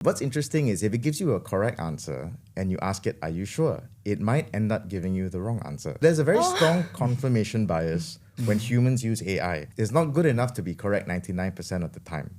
What's interesting is if it gives you a correct answer and you ask it, are you sure? It might end up giving you the wrong answer. There's a very strong confirmation bias when humans use AI. It's not good enough to be correct 99% of the time.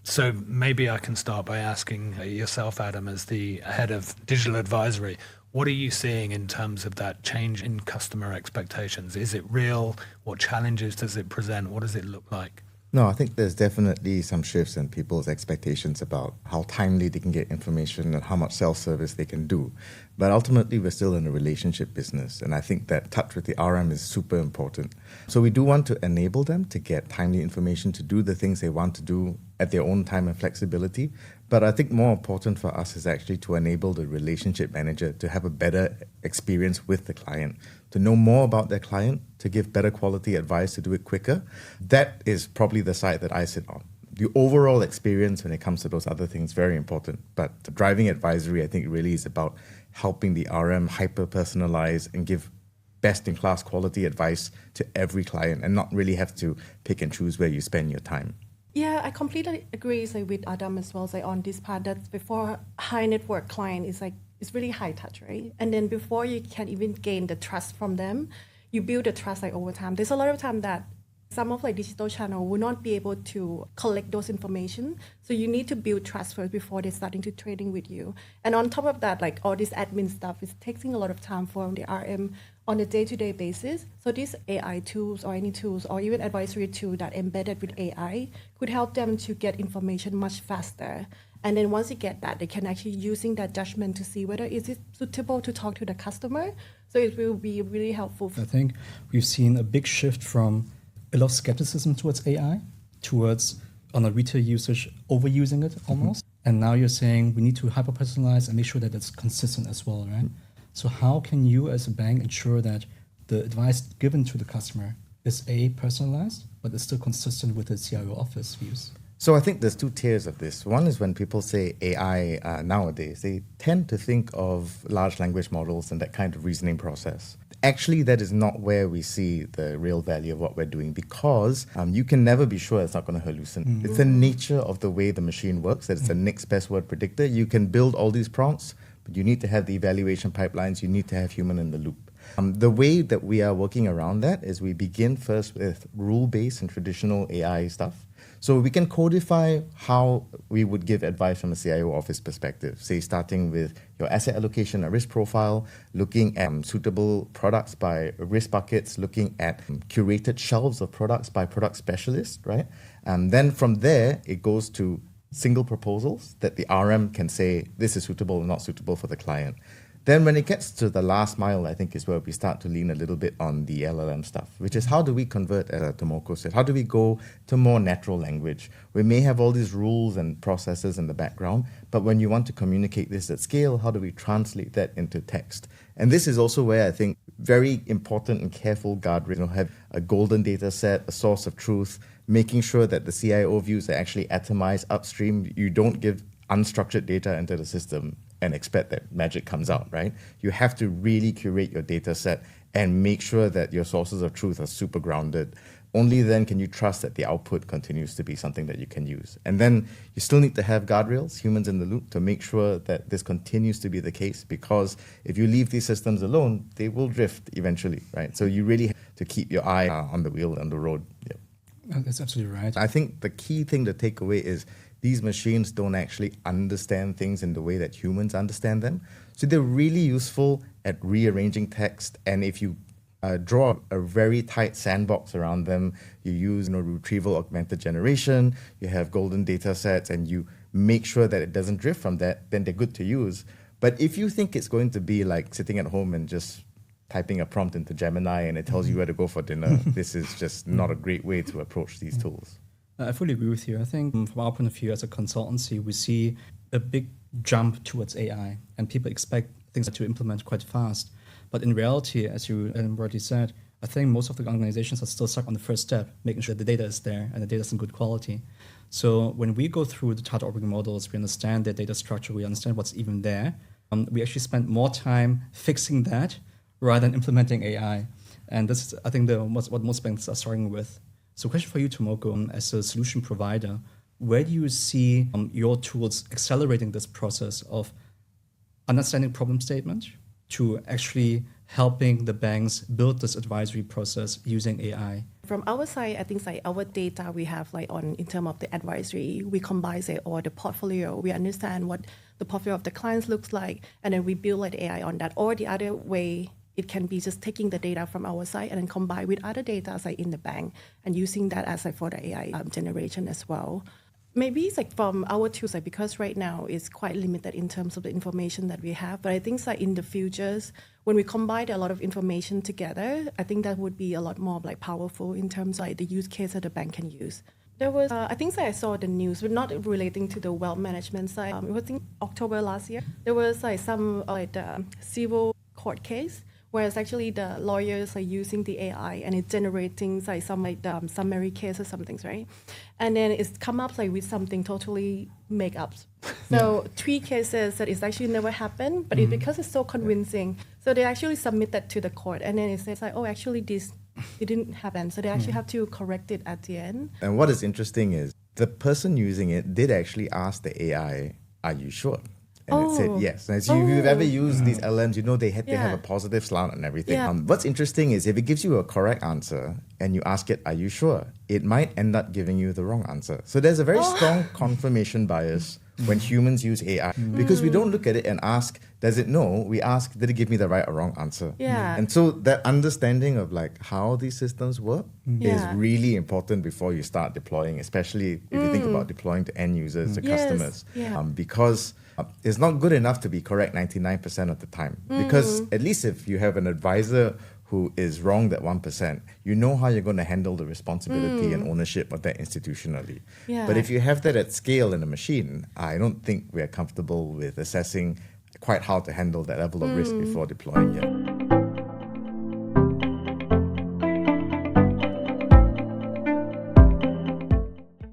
So maybe I can start by asking yourself, Adam, as the head of digital advisory, what are you seeing in terms of that change in customer expectations? Is it real? What challenges does it present? What does it look like? No, I think there's definitely some shifts in people's expectations about how timely they can get information and how much self-service they can do. But ultimately, we're still in a relationship business, and I think that touch with the RM is super important. So we do want to enable them to get timely information to do the things they want to do at their own time and flexibility. But I think more important for us is actually to enable the relationship manager to have a better experience with the client, to know more about their client, to give better quality advice, to do it quicker. That is probably the side that I sit on. The overall experience when it comes to those other things is very important. But the driving advisory, I think, really is about helping the RM hyper-personalize and give best-in-class quality advice to every client and not really have to pick and choose where you spend your time. Yeah, I completely agree with Adam as well on this part that before high network client is it's really high touch, right? And then before you can even gain the trust from them, you build the trust over time. There's a lot of time that some of digital channel will not be able to collect those information. So you need to build trust first before they're starting to trading with you. And on top of that, all this admin stuff is taking a lot of time from the RM on a day-to-day basis. So these AI tools or any tools or even advisory tool that embedded with AI could help them to get information much faster. And then once you get that, they can actually using that judgment to see whether is it suitable to talk to the customer. So it will be really helpful. I think we've seen a big shift from a lot of skepticism towards AI, towards on a retail usage, overusing it almost. And now you're saying we need to hyper-personalize and make sure that it's consistent as well, right? So how can you as a bank ensure that the advice given to the customer is personalized, but is still consistent with the CIO office views? So I think there's two tiers of this. One is when people say AI nowadays, they tend to think of large language models and that kind of reasoning process. Actually, that is not where we see the real value of what we're doing because you can never be sure it's not going to hallucinate. It's the nature of the way the machine works, that it's a next best word predictor. You can build all these prompts, but you need to have the evaluation pipelines. You need to have human in the loop. The way that we are working around that is we begin first with rule-based and traditional AI stuff. So we can codify how we would give advice from a CIO office perspective, say starting with your asset allocation and risk profile, looking at suitable products by risk buckets, looking at curated shelves of products by product specialists, right? And then from there, it goes to single proposals that the RM can say, this is suitable or not suitable for the client. Then when it gets to the last mile, I think is where we start to lean a little bit on the LLM stuff, which is how do we convert, as Tomoko said, how do we go to more natural language? We may have all these rules and processes in the background, but when you want to communicate this at scale, how do we translate that into text? And this is also where I think very important and careful guardrails, have a golden data set, a source of truth, making sure that the CIO views are actually atomized upstream. You don't give unstructured data into the system and expect that magic comes out, right? You have to really curate your data set and make sure that your sources of truth are super grounded. Only then can you trust that the output continues to be something that you can use. And then you still need to have guardrails, humans in the loop, to make sure that this continues to be the case, because if you leave these systems alone, they will drift eventually, right? So you really have to keep your eye on the wheel, on the road. Yeah. That's absolutely right. I think the key thing to take away is these machines don't actually understand things in the way that humans understand them. So they're really useful at rearranging text. And if you draw a very tight sandbox around them, you use retrieval augmented generation, you have golden data sets, and you make sure that it doesn't drift from that, then they're good to use. But if you think it's going to be like sitting at home and just typing a prompt into Gemini and it tells you where to go for dinner, this is just not a great way to approach these tools. I fully agree with you. I think from our point of view as a consultancy, we see a big jump towards AI and people expect things to implement quite fast. But in reality, as you already said, I think most of the organizations are still stuck on the first step, making sure the data is there and the data is in good quality. So when we go through the target operating models, we understand their data structure, we understand what's even there. We actually spend more time fixing that rather than implementing AI. And this is, I think, what most banks are starting with. So question for you, Tomoko, as a solution provider, where do you see your tools accelerating this process of understanding problem statement to actually helping the banks build this advisory process using AI? From our side, I think like our data we have like on in terms of the advisory, we combine it or the portfolio. We understand what the portfolio of the clients looks like, and then we build like AI on that. Or the other way, it can be just taking the data from our side and then combine with other data like in the bank and using that as like for the AI generation as well. Maybe it's like from our tools, like because right now it's quite limited in terms of the information that we have. But I think like in the futures, when we combine a lot of information together, I think that would be a lot more like powerful in terms of like the use case that the bank can use. There was, I think I saw the news, but not relating to the wealth management side. It was in October last year. There was like some like the civil court case, whereas actually the lawyers are using the AI and it's generating like some like the summary case or something, right? And then it's come up like with something totally make up. So 3 cases that it's actually never happened, but because it's so convincing, so they actually submit that to the court, and then it says like, oh, actually it didn't happen. So they actually have to correct it at the end. And what is interesting is the person using it did actually ask the AI, "Are you sure?" And it said yes. And so if you've ever used these LMs, you know they have a positive slant and everything. Yeah. What's interesting is if it gives you a correct answer and you ask it, "Are you sure?" it might end up giving you the wrong answer. So there's a very strong confirmation bias when humans use AI because we don't look at it and ask, does it know? We ask, did it give me the right or wrong answer? Yeah. And so that understanding of like how these systems work is really important before you start deploying, especially if you think about deploying to end users, to customers. Yeah. Because it's not good enough to be correct 99% of the time. Because at least if you have an advisor who is wrong that 1%, you know how you're going to handle the responsibility and ownership of that institutionally. Yeah. But if you have that at scale in a machine, I don't think we're comfortable with assessing quite how to handle that level of risk before deploying yet.